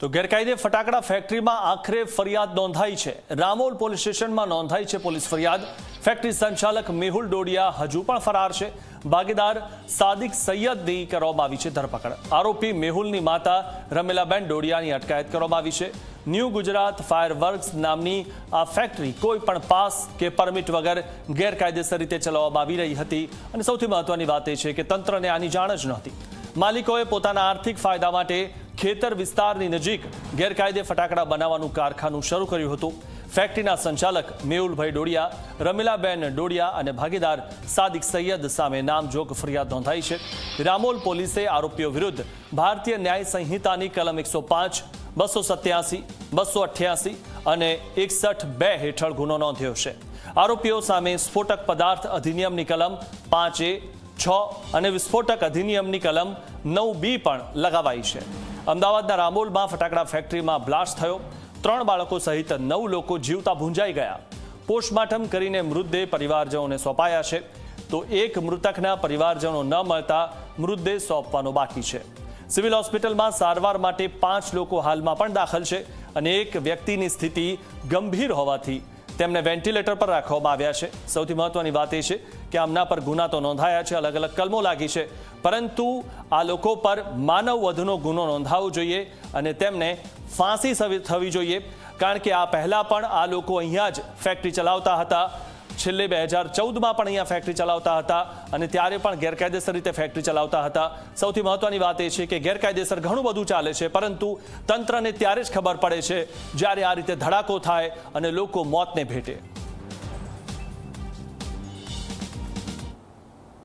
તો ગેરકાયદે ફટાકડા ફેક્ટરીમાં આખરે ફરિયાદ નોંધાઈ છે। રામોલ પોલીસ સ્ટેશનમાં નોંધાઈ છે પોલીસ ફરિયાદ। ફેક્ટરી સંચાલક મેહુલ ડોડિયા હજુ પણ ફરાર છે। ભાગીદાર સાદિક સૈયદની કરવામાં આવી છે ધરપકડ। આરોપી મેહુલની માતા રમીલાબેન ડોડિયાની અટકાયત કરવામાં આવી છે। ન્યૂ ગુજરાત ફાયરવર્ક્સ નામની આ ફેક્ટરી કોઈ પણ પાસ કે પરમિટ વગર ગેરકાયદેસર રીતે ચલાવવામાં આવી રહી હતી અને સૌથી મહત્વની વાત એ છે કે તંત્રને આની જાણ જ નહોતી। માલિકોએ પોતાના આર્થિક ફાયદા માટે ખેતર વિસ્તારની નજીક ગેરકાયદે ફટાકડા બનાવવાનું કારખાનું શરૂ કર્યું હતું। ફેક્ટરીના સંચાલક મેહુલભાઈ ડોડિયા, રમીલાબેન ડોડિયા અને ભાગીદાર સાદિક સૈયદ સામે નામજોગ ફરિયાદ નોંધાઈ છે। રામોલ પોલીસે આરોપીઓ વિરુદ્ધ ભારતીય ન્યાય સંહિતાની કલમ 105, 287, 288 અને 61(2) હેઠળ ગુનો નોંધ્યો છે। આરોપીઓ સામે સ્ફોટક પદાર્થ અધિનિયમની કલમ 5A, 6 અને વિસ્ફોટક અધિનિયમની કલમ 9B પણ લગાવાઈ છે। અમદાવાદના રામોલમાં ફટાકડા ફેક્ટરીમાં બ્લાસ્ટ થયો। 3 બાળકો સહિત 9 લોકો જીવતા ભૂંજાઈ ગયા। પોસ્ટમોર્ટમ કરીને મૃતદેહ પરિવારજનોને સોંપાયા છે, તો એક મૃતકના પરિવારજનો ન મળતા મૃતદેહ સોંપવાનો બાકી છે। સિવિલ હોસ્પિટલમાં સારવાર માટે 5 લોકો હાલમાં પણ દાખલ છે અને એક વ્યક્તિની સ્થિતિ ગંભીર હોવાથી તેમને વેન્ટિલેટર પર રાખવામાં આવ્યા છે। સૌથી મહત્વની વાત એ છે કે આમના પર ગુના તો નોંધાયા છે, અલગ અલગ કલમો લાગી છે, પરંતુ આ લોકો પર માનવ વધનો ગુનો નોંધાવવો જોઈએ અને તેમને ફાંસી થવી જોઈએ, કારણ કે આ પહેલા પણ આ લોકો અહીંયા જ ફેક્ટરી ચલાવતા હતા। છેલ્લે 2014માં પણ અહીંયા ફેક્ટરી ચલાવતા હતા અને ત્યારે પણ ગેરકાયદેસર રીતે ફેક્ટરી ચલાવતા હતા। સૌથી મહત્વની વાત એ છે કે ગેરકાયદેસર ઘણું બધું ચાલે છે, પરંતુ તંત્રને ત્યારે જ ખબર પડે છે જ્યારે આ રીતે ધડાકો થાય અને લોકો મોતને ભેટે।